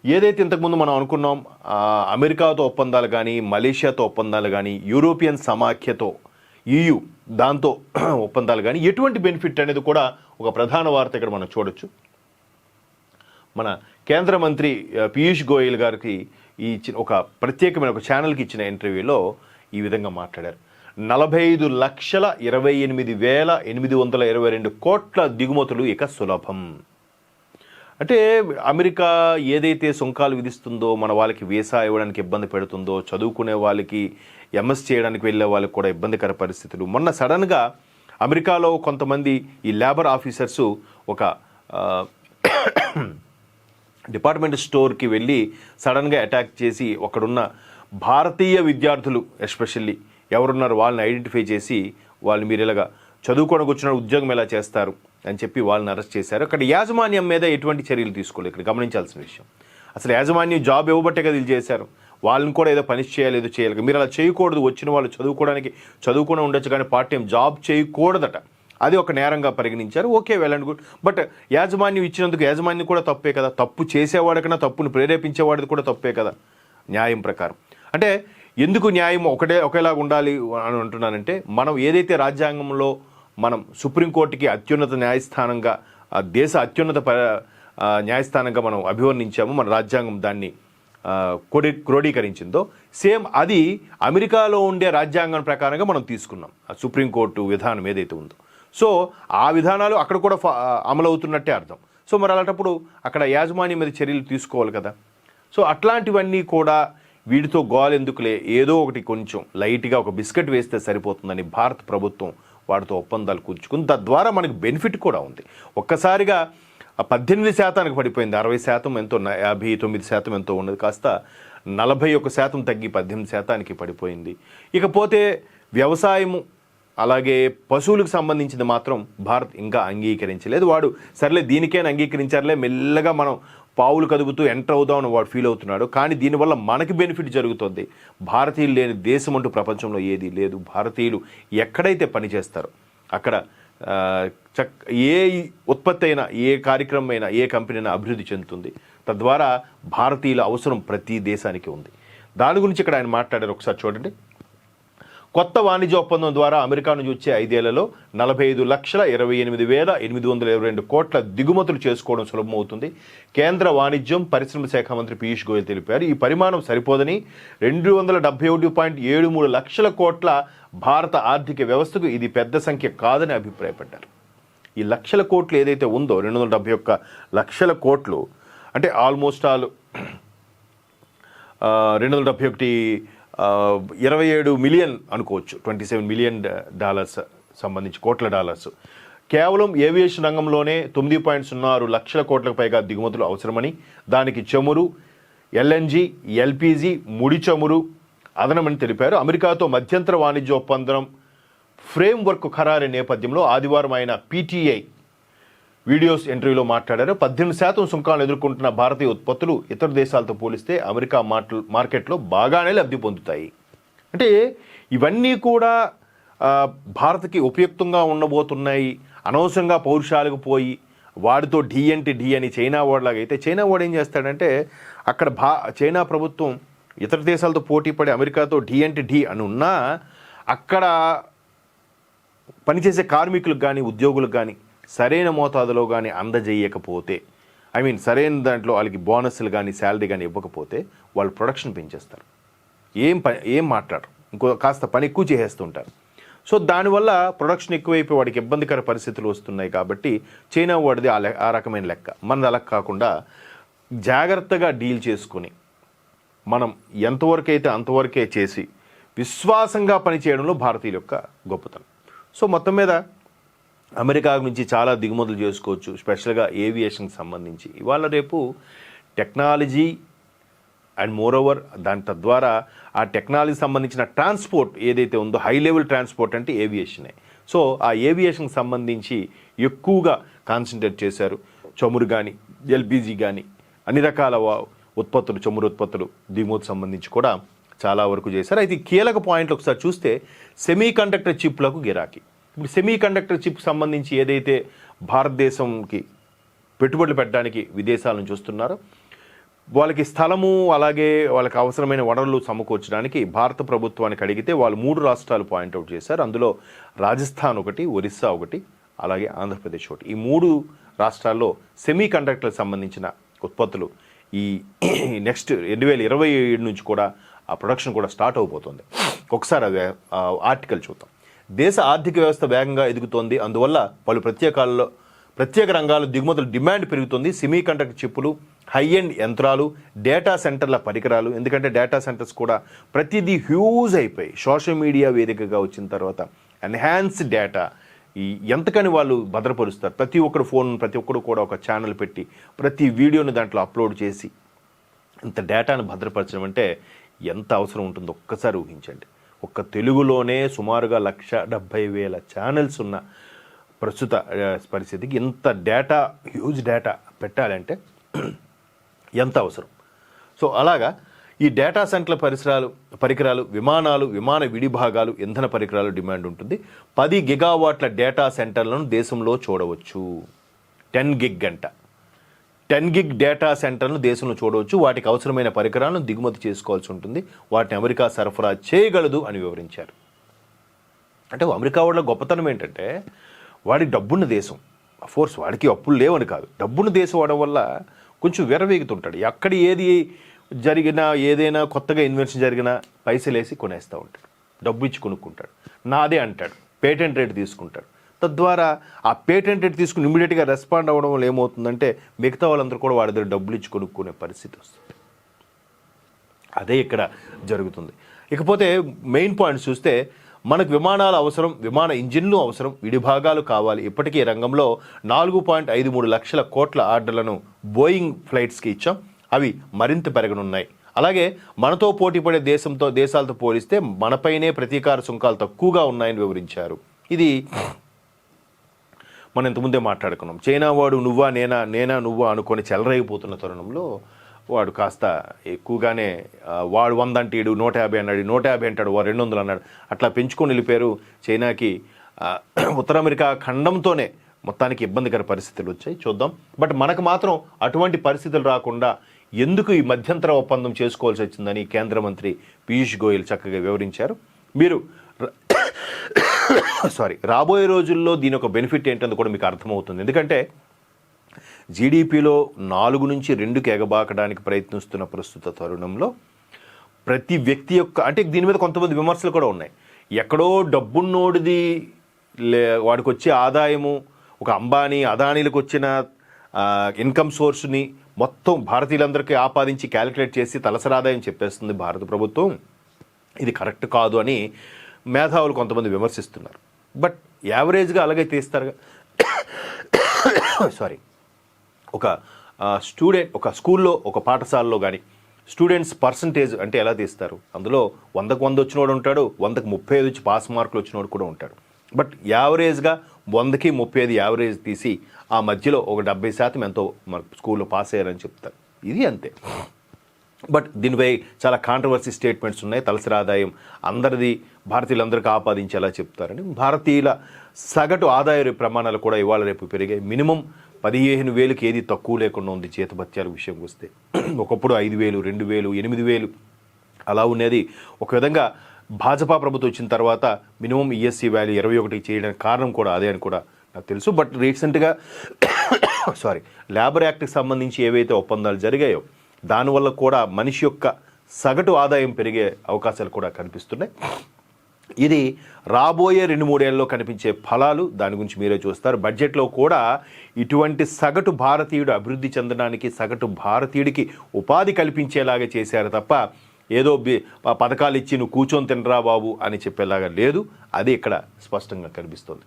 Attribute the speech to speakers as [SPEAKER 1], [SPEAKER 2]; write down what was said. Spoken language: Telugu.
[SPEAKER 1] ఏదైతే ఇంతకుముందు మనం అనుకున్నాం అమెరికాతో ఒప్పందాలు కానీ, మలేషియాతో ఒప్పందాలు కానీ, యూరోపియన్ సమాఖ్యతో EU దాంతో ఒప్పందాలు కానీ ఎటువంటి బెనిఫిట్ అనేది కూడా ఒక ప్రధాన వార్త ఇక్కడ మనం చూడొచ్చు. మన కేంద్ర మంత్రి పీయూష్ గోయల్ గారికి ఒక ప్రత్యేకమైన ఒక ఛానల్కి ఇచ్చిన ఇంటర్వ్యూలో ఈ విధంగా మాట్లాడారు. 45,28,822 కోట్ల దిగుమతులు ఇక సులభం. అంటే అమెరికా ఏదైతే సుంకాలు విధిస్తుందో, మన వాళ్ళకి వీసా ఇవ్వడానికి ఇబ్బంది పెడుతుందో, చదువుకునే వాళ్ళకి ఎంఎస్ చేయడానికి వెళ్ళే వాళ్ళకి కూడా ఇబ్బందికర పరిస్థితులు. మొన్న సడన్గా అమెరికాలో కొంతమంది ఈ లేబర్ ఆఫీసర్సు ఒక డిపార్ట్మెంట్ స్టోర్కి వెళ్ళి సడన్గా అటాక్ చేసి అక్కడున్న భారతీయ విద్యార్థులు ఎస్పెషల్లీ ఎవరున్నారు వాళ్ళని ఐడెంటిఫై చేసి వాళ్ళు మీరు ఇలాగా చదువుకోవడానికి వచ్చిన ఉద్యోగం ఎలా చేస్తారు అని చెప్పి వాళ్ళని అరెస్ట్ చేశారు. అక్కడ యాజమాన్యం మీద ఎటువంటి చర్యలు తీసుకోలేదు. ఇక్కడ గమనించాల్సిన విషయం, అసలు యాజమాన్యం జాబ్ ఇవ్వబట్టే కదా వీళ్ళు చేశారు. వాళ్ళని కూడా ఏదో పని చేయాలి, ఏదో చేయాలి. మీరు అలా చేయకూడదు. వచ్చిన వాళ్ళు చదువుకుని ఉండొచ్చు కానీ పార్ట్ టైం జాబ్ చేయకూడదట. అది ఒక నేరంగా పరిగణించారు. Okay, well and good. But యాజమాన్యం ఇచ్చినందుకు యాజమాన్యం కూడా తప్పే కదా. తప్పు చేసేవాడికన్నా తప్పును ప్రేరేపించేవాడిది కూడా తప్పే కదా న్యాయం ప్రకారం. అంటే ఎందుకు న్యాయం ఒకేలాగా ఉండాలి అని అంటున్నానంటే, మనం ఏదైతే రాజ్యాంగంలో మనం సుప్రీంకోర్టుకి అత్యున్నత న్యాయస్థానంగా, దేశ అత్యున్నత న్యాయస్థానంగా మనం అభివర్ణించాము, మన రాజ్యాంగం దాన్ని క్రోడీకరించిందో, సేమ్ అది అమెరికాలో ఉండే రాజ్యాంగం ప్రకారంగా మనం తీసుకున్నాం. సుప్రీంకోర్టు విధానం ఏదైతే ఉందో, సో ఆ విధానాలు అక్కడ కూడా అమలవుతున్నట్టే అర్థం. సో మరి అలాంటప్పుడు అక్కడ యాజమాన్యం మీద చర్యలు తీసుకోవాలి కదా. సో అట్లాంటివన్నీ కూడా వీటితో గోల్ ఎందుకులే, ఏదో ఒకటి కొంచెం లైట్గా ఒక బిస్కెట్ వేస్తే సరిపోతుందని భారత ప్రభుత్వం వాటితో ఒప్పందాలు కూర్చుకుని తద్వారా మనకు బెనిఫిట్ కూడా ఉంది. ఒక్కసారిగా 18% పడిపోయింది. 60% ఎంతో, 59% ఎంతో ఉన్నది కాస్త 41% తగ్గి 18% పడిపోయింది. ఇకపోతే వ్యవసాయము అలాగే పశువులకు సంబంధించింది మాత్రం భారత్ ఇంకా అంగీకరించలేదు. వాడు సర్లే దీనికైనా అంగీకరించారులే, మెల్లగా మనం పావులు కదుపుతూ ఎంటర్ అవుదామని వాడు ఫీల్ అవుతున్నాడు. కానీ దీనివల్ల మనకి బెనిఫిట్ జరుగుతుంది. భారతీయులు లేని దేశం అంటూ ప్రపంచంలో ఏది లేదు. భారతీయులు ఎక్కడైతే పనిచేస్తారో అక్కడ ఏ ఉత్పత్తి అయినా, ఏ కార్యక్రమం అయినా, ఏ కంపెనీ అయినా అభివృద్ధి చెందుతుంది. తద్వారా భారతీయుల అవసరం ప్రతి దేశానికి ఉంది. దాని గురించి ఇక్కడ ఆయన మాట్లాడారు. ఒకసారి చూడండి. కొత్త వాణిజ్య ఒప్పందం ద్వారా అమెరికా నుంచి వచ్చే 5 ఏళ్లలో 45,28,822 కోట్ల దిగుమతులు చేసుకోవడం సులభమవుతుంది. కేంద్ర వాణిజ్యం పరిశ్రమ శాఖ మంత్రి పీయూష్ గోయల్ తెలిపారు. ఈ పరిమాణం సరిపోదని 271.73 లక్షల కోట్ల భారత ఆర్థిక వ్యవస్థకు ఇది పెద్ద సంఖ్య కాదని అభిప్రాయపడ్డారు. ఈ లక్షల కోట్లు ఏదైతే ఉందో 271 లక్షల కోట్లు అంటే ఆల్మోస్ట్ ఆల్ 27 మిలియన్ అనుకోవచ్చు. $27 మిలియన్ సంబంధించి కోట్ల డాలర్స్ కేవలం ఏవియేషన్ రంగంలోనే 9.06 లక్షల కోట్లకు పైగా దిగుమతులు అవసరమని, దానికి చమురు, LNG, LPG, ముడి చమురు అదనమని తెలిపారు. అమెరికాతో మధ్యంతర వాణిజ్య ఒప్పందం ఫ్రేమ్వర్క్ ఖరారు నేపథ్యంలో ఆదివారం ఆయన PTI వీడియోస్ ఇంటర్వ్యూలో మాట్లాడారు. 18% సుంకాలను ఎదుర్కొంటున్న భారతీయ ఉత్పత్తులు ఇతర దేశాలతో పోలిస్తే అమెరికా మార్కెట్లో బాగానే లబ్ధి పొందుతాయి. అంటే ఇవన్నీ కూడా భారత్కి ఉపయుక్తంగా ఉండబోతున్నాయి. అనవసరంగా పౌరుషాలకు పోయి వాడితో ఢీ అంటే ఢీ అని చైనా వాడిలాగా అయితే, చైనా వాడు ఏం చేస్తాడంటే అక్కడ చైనా ప్రభుత్వం ఇతర దేశాలతో పోటీ పడి అమెరికాతో ఢీ అంటే ఢీ అని ఉన్నా అక్కడ పనిచేసే కార్మికులకు కానీ ఉద్యోగులకు కానీ సరైన మోతాదులో కానీ అందజేయకపోతే, సరైన దాంట్లో వాళ్ళకి బోనస్లు కానీ శాలరీ కానీ ఇవ్వకపోతే వాళ్ళు ప్రొడక్షన్ పెంచేస్తారు. ఏం మాట్లాడరు, ఇంకో కాస్త పని ఎక్కువ చేసేస్తుంటారు. సో దానివల్ల ప్రొడక్షన్ ఎక్కువైపోయి వాడికి ఇబ్బందికర పరిస్థితులు వస్తున్నాయి. కాబట్టి చైనా వాడిది ఆ రకమైన లెక్క. మనది అలా కాకుండా జాగ్రత్తగా డీల్ చేసుకొని మనం ఎంతవరకు అయితే అంతవరకే చేసి విశ్వాసంగా పనిచేయడంలో భారతీయుల యొక్క గొప్పతనం. సో మొత్తం మీద అమెరికా నుంచి చాలా దిగుమతులు చేసుకోవచ్చు, స్పెషల్గా ఏవియేషన్కి సంబంధించి. ఇవాళ రేపు టెక్నాలజీ అండ్ మోరోవర్ దాని తద్వారా ఆ టెక్నాలజీ సంబంధించిన ట్రాన్స్పోర్ట్ ఏదైతే ఉందో, హై లెవెల్ ట్రాన్స్పోర్ట్ అంటే ఏవియేషనే. సో ఆ ఏవియేషన్కి సంబంధించి ఎక్కువగా కాన్సన్ట్రేట్ చేశారు. చమురు కానీ, LPG కానీ, అన్ని రకాల ఉత్పత్తులు, చమురు ఉత్పత్తులు దిగుమతి సంబంధించి కూడా చాలా వరకు చేశారు. అయితే కీలక పాయింట్లు ఒకసారి చూస్తే సెమీ కండక్టర్ చిప్లకు గిరాకీ. ఇప్పుడు సెమీ కండక్టర్ చిప్ సంబంధించి ఏదైతే భారతదేశంకి పెట్టుబడులు పెట్టడానికి విదేశాల నుంచి వస్తున్నారో, వాళ్ళకి స్థలము అలాగే వాళ్ళకి అవసరమైన వనరులు సమకూర్చడానికి భారత ప్రభుత్వానికి అడిగితే వాళ్ళు 3 రాష్ట్రాలు పాయింట్అవుట్ చేశారు. అందులో రాజస్థాన్ ఒకటి, ఒరిస్సా ఒకటి, అలాగే ఆంధ్రప్రదేశ్ ఒకటి. ఈ 3 రాష్ట్రాల్లో సెమీ కండక్టర్లకు సంబంధించిన ఉత్పత్తులు ఈ నెక్స్ట్ 2027 నుంచి కూడా ఆ ప్రొడక్షన్ కూడా స్టార్ట్ అవబోతుంది. ఒకసారి అది ఆర్టికల్ చూద్దాం. దేశ ఆర్థిక వ్యవస్థ వేగంగా ఎదుగుతోంది, అందువల్ల పలు ప్రత్యేక రంగాల దిగుమతుల డిమాండ్ పెరుగుతుంది. సెమీ కండక్టర్ చిప్పులు, హై ఎండ్ యంత్రాలు, డేటా సెంటర్ల పరికరాలు, ఎందుకంటే డేటా సెంటర్స్ కూడా ప్రతిదీ హ్యూజ్ అయిపోయి సోషల్ మీడియా వేదికగా వచ్చిన తర్వాత ఎన్హాన్స్ డేటా ఎంతకని వాళ్ళు భద్రపరుస్తారు. ప్రతి ఒక్కరు ఫోన్, ప్రతి ఒక్కరు కూడా ఒక ఛానల్ పెట్టి ప్రతి వీడియోని దాంట్లో అప్లోడ్ చేసి ఇంత డేటాను భద్రపరచడం అంటే ఎంత అవసరం ఉంటుందో ఒక్కసారి ఊహించండి. ఒక్క తెలుగులోనే సుమారుగా 170,000 ఛానల్స్ ఉన్న ప్రస్తుత పరిస్థితికి ఇంత డేటా, హ్యూజ్ డేటా పెట్టాలంటే ఎంత అవసరం. సో అలాగా ఈ డేటా సెంటర్ల పరికరాలు, విమానాలు, విమాన విడిభాగాలు, ఇంధన పరికరాలు డిమాండ్ ఉంటుంది. 10 గిగావాట్ల డేటా సెంటర్లను దేశంలో చూడవచ్చు. 10 గిగ్ అంట. 10 గిగ్ డేటా సెంటర్లను దేశంలో చూడవచ్చు. వాటికి అవసరమైన పరికరాలను దిగుమతి చేసుకోవాల్సి ఉంటుంది. వాటిని అమెరికా సరఫరా చేయగలదు అని వివరించారు. అంటే అమెరికా వాళ్ళ గొప్పతనం ఏంటంటే వాడి డబ్బున్న దేశం. అఫ్కోర్స్ వాడికి అప్పులు లేవని కాదు, డబ్బున్న దేశం అవడం వల్ల కొంచెం విర్రవీగుతుంటాడు. ఎక్కడ ఏది జరిగినా, ఏదైనా కొత్తగా ఇన్వెన్షన్ జరిగినా పైసలేసి కొనేస్తూ ఉంటాడు, డబ్బు ఇచ్చి కొనుక్కుంటాడు, నాదే అంటాడు, పేటెంట్ రేట్ తీసుకుంటాడు. తద్వారా ఆ పేటెంట్ రేట్ తీసుకుని ఇమ్మీడియట్గా రెస్పాండ్ అవ్వడం వల్ల ఏమవుతుందంటే మిగతా వాళ్ళందరూ కూడా వాడి దగ్గర డబ్బులు ఇచ్చి కొనుక్కునే పరిస్థితి వస్తుంది. అదే ఇక్కడ జరుగుతుంది. ఇకపోతే మెయిన్ పాయింట్స్ చూస్తే మనకు విమానాలు అవసరం, విమాన ఇంజిన్లు అవసరం, విడిభాగాలు కావాలి. ఇప్పటికీ రంగంలో 4.53 లక్షల కోట్ల ఆర్డర్లను బోయింగ్ ఫ్లైట్స్కి ఇచ్చాం. అవి మరింత పెరగనున్నాయి. అలాగే మనతో పోటీ పడే దేశాలతో పోలిస్తే మనపైనే ప్రతీకార సుంకాలు తక్కువగా ఉన్నాయని వివరించారు. ఇది మనం ఇంతకుముందే మాట్లాడుకున్నాం. చైనా వాడు నువ్వా నేనా నువ్వా అనుకొని చెలరేగిపోతున్న తరుణంలో వాడు కాస్త ఎక్కువగానే వాడు 100 అంటే 150 అన్నాడు, 150 అంటాడు, 200 అన్నాడు, అట్లా పెంచుకొని వెళ్ళిపోయారు. చైనాకి ఉత్తర అమెరికా ఖండంతోనే మొత్తానికి ఇబ్బందికర పరిస్థితులు వచ్చాయి. చూద్దాం. బట్ మనకు మాత్రం అటువంటి పరిస్థితులు రాకుండా ఎందుకు ఈ మధ్యంతర ఒప్పందం చేసుకోవాల్సి వచ్చిందని కేంద్ర మంత్రి పీయూష్ గోయల్ చక్కగా వివరించారు. మీరు రాబోయే రోజుల్లో దీని ఒక బెనిఫిట్ ఏంటంటే కూడా మీకు అర్థమవుతుంది. ఎందుకంటే జీడిపిలో 4 నుంచి 2కి ఎగబాకడానికి ప్రయత్నిస్తున్న ప్రస్తుత తరుణంలో ప్రతి వ్యక్తి యొక్క, అంటే దీని మీద కొంతమంది విమర్శలు కూడా ఉన్నాయి. ఎక్కడో డబ్బున్నోడిది వాడికి వచ్చే ఆదాయము, ఒక అంబానీ అదానీలకు వచ్చిన ఇన్కమ్ సోర్స్ని మొత్తం భారతీయులందరికీ ఆపాదించి క్యాలిక్యులేట్ చేసి తలసరి ఆదాయం చెప్పేస్తుంది భారత ప్రభుత్వం. ఇది కరెక్ట్ కాదు అని మేధావులు కొంతమంది విమర్శిస్తున్నారు. బట్ యావరేజ్గా అలాగే తీస్తారు. ఒక స్టూడెంట్, ఒక స్కూల్లో, ఒక పాఠశాలలో కానీ స్టూడెంట్స్ పర్సంటేజ్ అంటే ఎలా తీస్తారు? అందులో 100కు 100 వచ్చినోడు ఉంటాడు, 100కు 35 వచ్చి పాస్ మార్కులు వచ్చినోడు కూడా ఉంటాడు. బట్ యావరేజ్గా 100కి 35 యావరేజ్ తీసి ఆ మధ్యలో ఒక 70% ఎంతో మన స్కూల్లో పాస్ అయ్యారని చెప్తారు. ఇది అంతే. బట్ దీనిపై చాలా కాంట్రవర్సీ స్టేట్మెంట్స్ ఉన్నాయి. తలసరి ఆదాయం అందరిది, భారతీయులందరికీ ఆపాదించేలా చెప్తారని. భారతీయుల సగటు ఆదాయ ప్రమాణాలు కూడా ఇవాళ రేపు పెరిగాయి. మినిమం 15,000కి ఏది తక్కువ లేకుండా ఉంది జీతభత్యాల విషయం వస్తే. ఒకప్పుడు 5,000, 2,000, 8,000 అలా ఉండేది. ఒక విధంగా భాజపా ప్రభుత్వం వచ్చిన తర్వాత మినిమం ఈఎస్సీ వాల్యూ 21 చేయడానికి కారణం కూడా అదే అని కూడా నాకు తెలుసు. బట్ రీసెంట్గా లేబర్ యాక్ట్కి సంబంధించి ఏవైతే ఒప్పందాలు జరిగాయో దానివల్ల కూడా మనిషి యొక్క సగటు ఆదాయం పెరిగే అవకాశాలు కూడా కనిపిస్తున్నాయి. ఇది రాబోయే 2-3 ఏళ్ళలో కనిపించే ఫలాలు. దాని గురించి మీరే చూస్తారు. బడ్జెట్లో కూడా ఇటువంటి సగటు భారతీయుడు అభివృద్ధి చెందడానికి, సగటు భారతీయుడికి ఉపాధి కల్పించేలాగా చేశారు తప్ప ఏదో పథకాలు ఇచ్చి నువ్వు కూర్చొని తినరా బాబు అని చెప్పేలాగా లేదు. అది ఇక్కడ స్పష్టంగా కనిపిస్తుంది.